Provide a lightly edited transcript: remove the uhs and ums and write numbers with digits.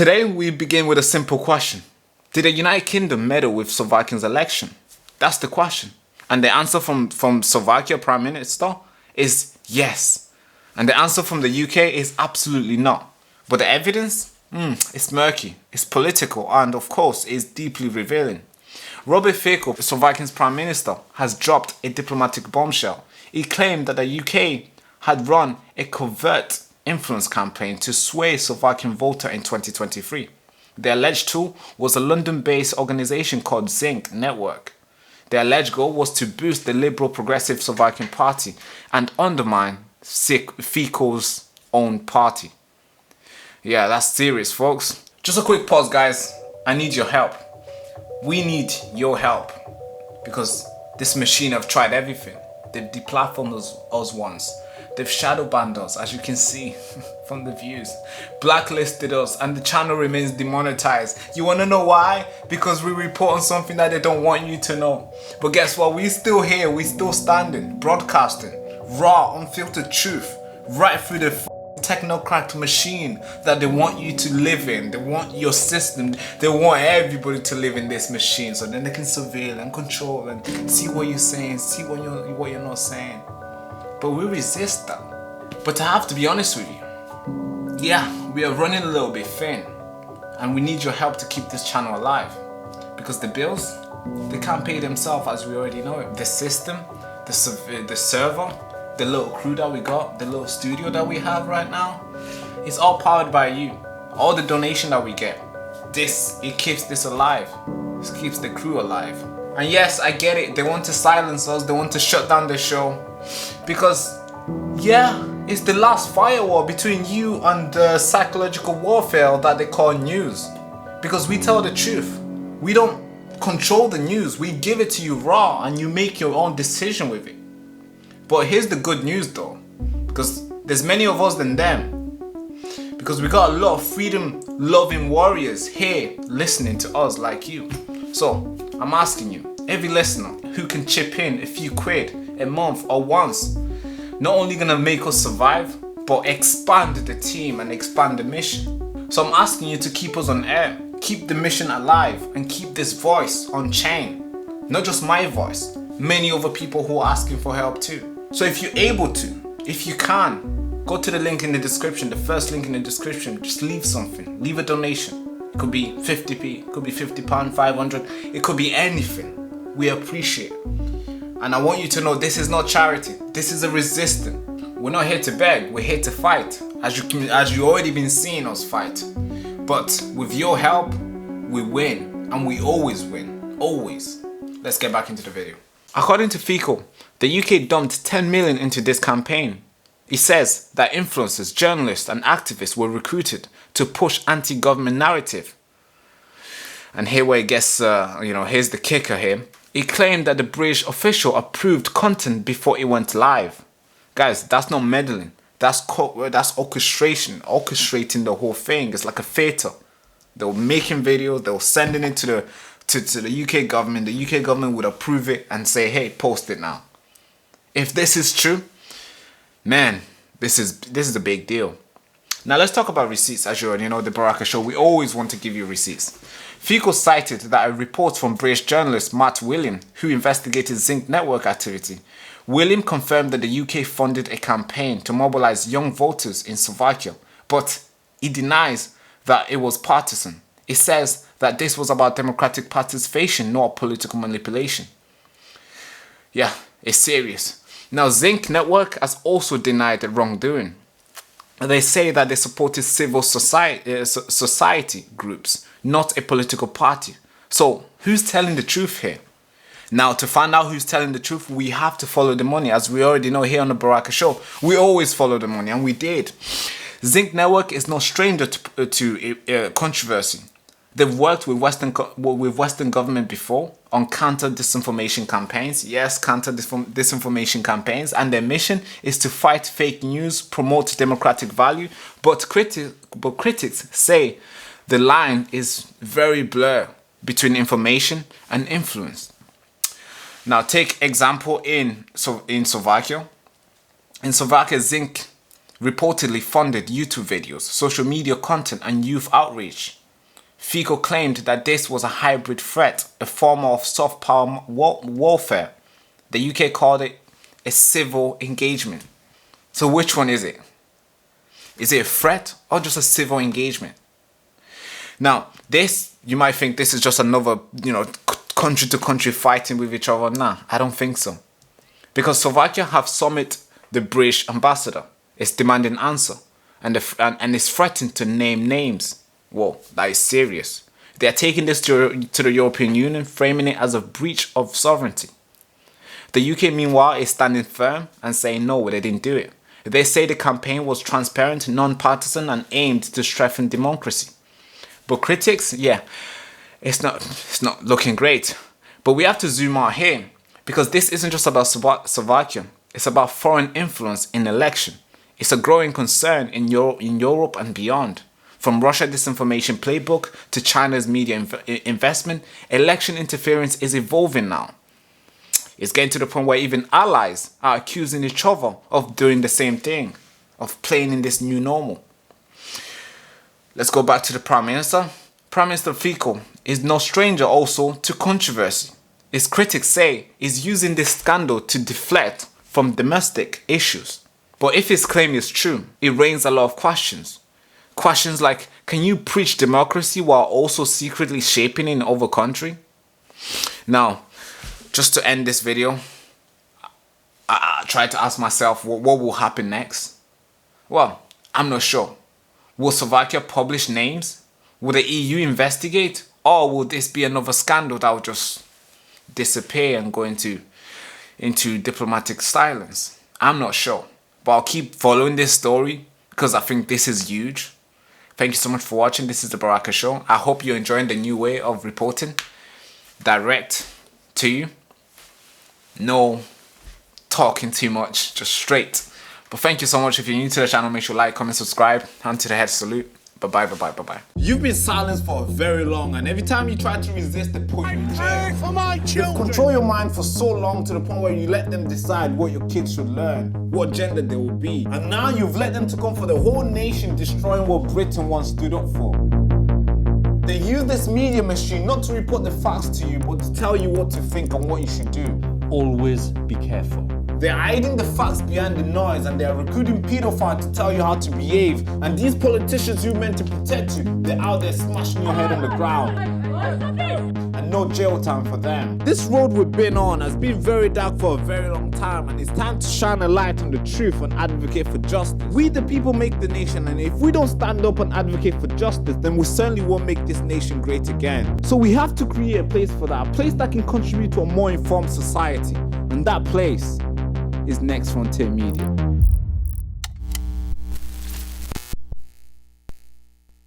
Today we begin with a simple question. Did the United Kingdom meddle with Slovakia's election? That's the question. And the answer from Slovakia Prime Minister is yes. And the answer from the UK is absolutely not. But the evidence? It's murky, it's political, and of course, it's deeply revealing. Robert Fico, Slovakia's Prime Minister, has dropped a diplomatic bombshell. He claimed that the UK had run a covert influence campaign to sway Slovakian voter in 2023. The alleged tool was a London-based organisation called Zinc Network. The alleged goal was to boost the Liberal Progressive Slovakian Party and undermine Fico's own party. Yeah, that's serious, folks. Just a quick pause, guys. I need your help. We need your help. Because this machine have tried everything. They've deplatformed us once. They've shadow banned us, as you can see from the views. Blacklisted us, and the channel remains demonetized. You wanna know why? Because we report on something that they don't want you to know. But guess what? We still here, we still standing, broadcasting, raw, unfiltered truth, right through the technocrat machine that they want you to live in. They want your system, they want everybody to live in this machine, so then they can surveil and control and see what you're saying, see what you're not saying. But we resist that. But I have to be honest with you, yeah, we are running a little bit thin, and we need your help to keep this channel alive. Because the bills, they can't pay themselves, as we already know it. The system, the server, the little crew that we got, the little studio that we have right now, it's all powered by you. All the donation that we get, it keeps this alive. This keeps the crew alive. And yes, I get it, they want to silence us, they want to shut down the show. Because, yeah, it's the last firewall between you and the psychological warfare that they call news. Because we tell the truth. We don't control the news. We give it to you raw and you make your own decision with it. But here's the good news though. Because there's many of us than them. Because we got a lot of freedom-loving warriors here listening to us like you. So, I'm asking you, every listener who can chip in a few quid a month or once, not only gonna make us survive, but expand the team and expand the mission. So I'm asking you to keep us on air, keep the mission alive, and keep this voice on chain. Not just my voice, many other people who are asking for help too. So if you're able to, if you can, go to the link in the description, the first link in the description, just leave something, leave a donation. It could be 50p, it could be £50, 500, it could be anything. We appreciate it. And I want you to know this is not charity. This is a resistance. We're not here to beg. We're here to fight. As you already been seeing us fight. But with your help, we win. And we always win. Always. Let's get back into the video. According to Fico, the UK dumped 10 million into this campaign. It says that influencers, journalists and activists were recruited to push anti-government narrative. And here where it gets, here's the kicker here. He claimed that the British official approved content before it went live. Guys, that's not meddling. That's orchestration, orchestrating the whole thing. It's like a theater. They were making videos, they were sending it to the UK government. The UK government would approve it and say, hey, post it now. If this is true, man, this is a big deal. Now let's talk about receipts. As you already know, the Baraka show, we always want to give you receipts. Fico cited that a report from British journalist Matt William, who investigated Zinc Network activity. William confirmed that the UK funded a campaign to mobilize young voters in Slovakia, but he denies that it was partisan. He says that this was about democratic participation, not political manipulation. Yeah, it's serious. Now, Zinc Network has also denied the wrongdoing. They say that they supported civil society groups, not a political party. So, who's telling the truth here? Now, to find out who's telling the truth, we have to follow the money. As we already know here on the Baraka show, we always follow the money, and we did. Zinc Network is no stranger to controversy. They've worked with Western government before on counter-disinformation campaigns. Yes, counter-disinformation campaigns. And their mission is to fight fake news, promote democratic value. But critics say the line is very blurred between information and influence. Now, take example in Slovakia. In Slovakia, Zinc reportedly funded YouTube videos, social media content, and youth outreach. FICO claimed that this was a hybrid threat, a form of soft power warfare. The UK called it a civil engagement. So which one is it? Is it a threat or just a civil engagement? Now, this, you might think this is just another, country to country fighting with each other. Nah, I don't think so. Because Slovakia have summoned the British ambassador. It's demanding an answer. And it's threatened to name names. Whoa, that is serious. They are taking this to the European Union, framing it as a breach of sovereignty. The UK, meanwhile, is standing firm and saying no, they didn't do it. They say the campaign was transparent, non-partisan, and aimed to strengthen democracy. But critics, yeah, it's not looking great. But we have to zoom out here, because this isn't just about Slovakia. It's about foreign influence in election. It's a growing concern in Europe and beyond. From Russia disinformation playbook to China's media investment, election interference is evolving now. It's getting to the point where even allies are accusing each other of doing the same thing, of playing in this new normal. Let's go back to the Prime Minister. Prime Minister Fico is no stranger also to controversy. His critics say he's using this scandal to deflect from domestic issues. But if his claim is true, it raises a lot of questions. Questions like, can you preach democracy while also secretly shaping it in other country? Now, just to end this video, I tried to ask myself what will happen next. Well, I'm not sure. Will Slovakia publish names? Will the EU investigate? Or will this be another scandal that will just disappear and go into diplomatic silence? I'm not sure. But I'll keep following this story because I think this is huge. Thank you so much for watching. This is the Baraka Show. I hope you're enjoying the new way of reporting. Direct to you. No talking too much, just straight. But thank you so much. If you're new to the channel, make sure you like, comment, subscribe. Hand to the head salute. Bye-bye, bye-bye, bye-bye. You've been silenced for very long, and every time you try to resist, they put you in jail. For my children. You've controlled your mind for so long to the point where you let them decide what your kids should learn, what gender they will be. And now you've let them to come for the whole nation, destroying what Britain once stood up for. They use this media machine not to report the facts to you, but to tell you what to think and what you should do. Always be careful. They're hiding the facts behind the noise, and they're recruiting pedophiles to tell you how to behave. And these politicians who meant to protect you, they're out there smashing your head on the ground. And no jail time for them. This road we've been on has been very dark for a very long time, and it's time to shine a light on the truth and advocate for justice. We the people make the nation, and if we don't stand up and advocate for justice, then we certainly won't make this nation great again. So we have to create a place for that, a place that can contribute to a more informed society. And that place is Next Frontier Media.